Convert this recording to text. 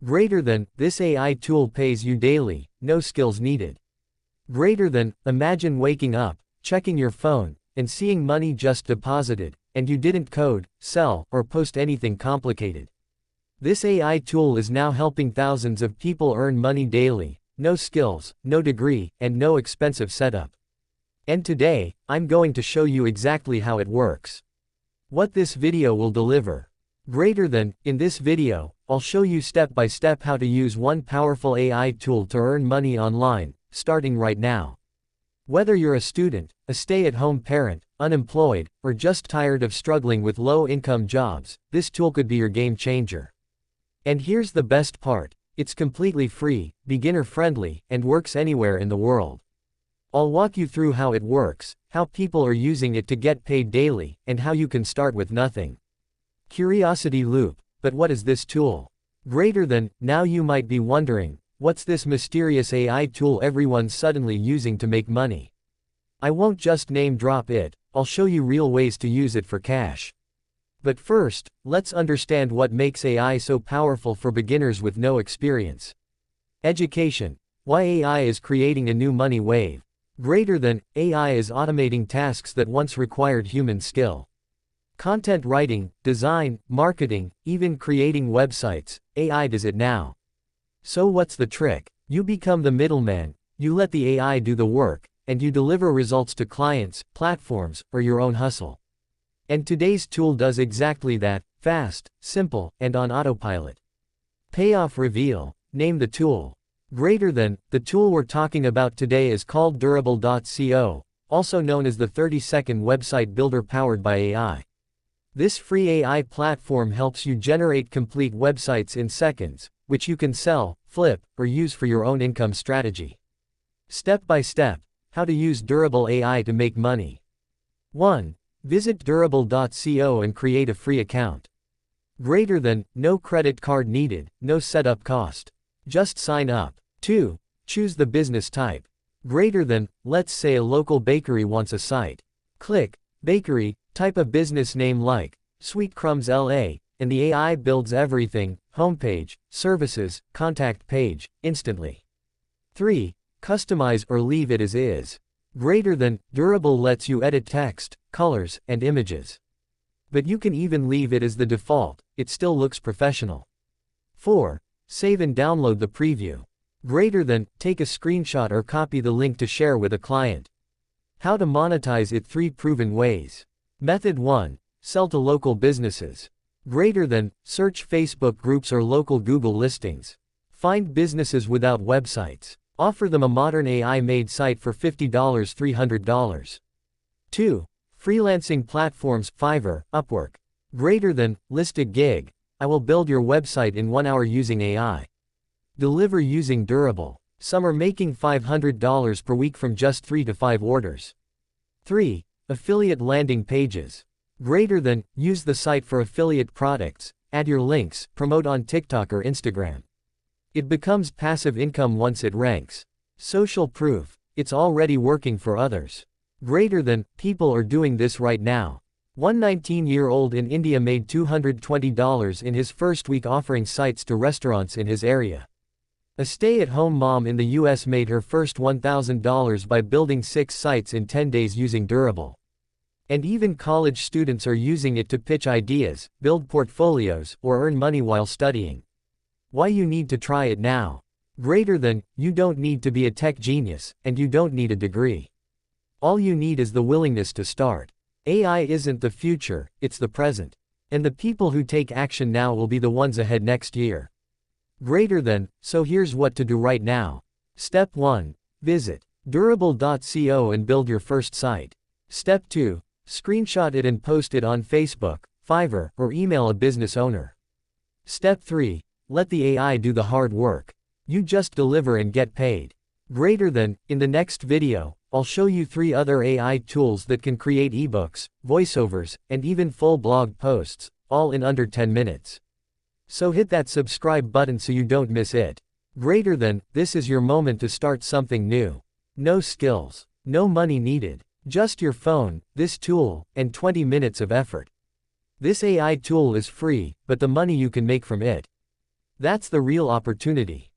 Greater than, this AI tool pays you daily, no skills needed. Greater than, imagine waking up, checking your phone, and seeing money just deposited, and you didn't code, sell, or post anything complicated. This AI tool is now helping thousands of people earn money daily, no skills, no degree, and no expensive setup. And today, I'm going to show you exactly how it works. What this video will deliver. Greater than, in this video, I'll show you step by step how to use one powerful AI tool to earn money online, starting right now. Whether you're a student, a stay-at-home parent, unemployed, or just tired of struggling with low-income jobs, this tool could be your game changer. And here's the best part, it's completely free, beginner-friendly, and works anywhere in the world. I'll walk you through how it works, how people are using it to get paid daily, and how you can start with nothing. Curiosity loop, but what is this tool? Greater than, now you might be wondering, what's this mysterious AI tool everyone's suddenly using to make money? I won't just name drop it, I'll show you real ways to use it for cash. But first, let's understand what makes AI so powerful for beginners with no experience. Education. Why AI is creating a new money wave. Greater than, AI is automating tasks that once required human skill. Content writing, design, marketing, even creating websites, AI does it now. So what's the trick? You become the middleman, you let the AI do the work, and you deliver results to clients, platforms, or your own hustle. And today's tool does exactly that, fast, simple, and on autopilot. Payoff reveal. Name the tool. Greater than, the tool we're talking about today is called Durable.co, also known as the 30-second website builder powered by AI. This free AI platform helps you generate complete websites in seconds, which you can sell, flip, or use for your own income strategy. Step by step, how to use Durable AI to make money. 1. Visit Durable.co and create a free account. Greater than, no credit card needed, no setup cost. Just sign up. 2. Choose the business type. Greater than, let's say a local bakery wants a site. Click, bakery, type a business name like, Sweet Crumbs LA, and the AI builds everything, homepage, services, contact page, instantly. 3. Customize or leave it as is. Greater than, Durable lets you edit text, colors, and images. But you can even leave it as the default, it still looks professional. 4. Save and download the preview. Greater than, take a screenshot or copy the link to share with a client. How to monetize it. 3 proven ways. Method 1. Sell to local businesses. Greater than, search Facebook groups or local Google listings. Find businesses without websites. Offer them a modern AI-made site for $50, $300. 2. Freelancing platforms. Fiverr, Upwork. Greater than, list a gig. I will build your website in 1 hour using AI. Deliver using Durable. Some are making $500 per week from just 3 to 5 orders. 3. Affiliate landing pages. Greater than, use the site for affiliate products, add your links, promote on TikTok or Instagram. It becomes passive income once it ranks. Social proof. It's already working for others. Greater than, people are doing this right now. One 19-year-old in India made $220 in his first week offering sites to restaurants in his area. A stay-at-home mom in the US made her first $1,000 by building 6 sites in 10 days using Durable. And even college students are using it to pitch ideas, build portfolios, or earn money while studying. Why you need to try it now. Greater than, you don't need to be a tech genius, and you don't need a degree. All you need is the willingness to start. AI isn't the future, it's the present. And the people who take action now will be the ones ahead next year. Greater than, so here's what to do right now. Step 1. Visit Durable.co and build your first site. Step 2. Screenshot it and post it on Facebook, Fiverr, or email a business owner. Step 3. Let the AI do the hard work. You just deliver and get paid. Greater than, in the next video, I'll show you 3 other AI tools that can create ebooks, voiceovers, and even full blog posts, all in under 10 minutes. So hit that subscribe button so you don't miss it. Greater than, this is your moment to start something new. No skills, no money needed, just your phone, this tool, and 20 minutes of effort. This AI tool is free, but the money you can make from it. That's the real opportunity.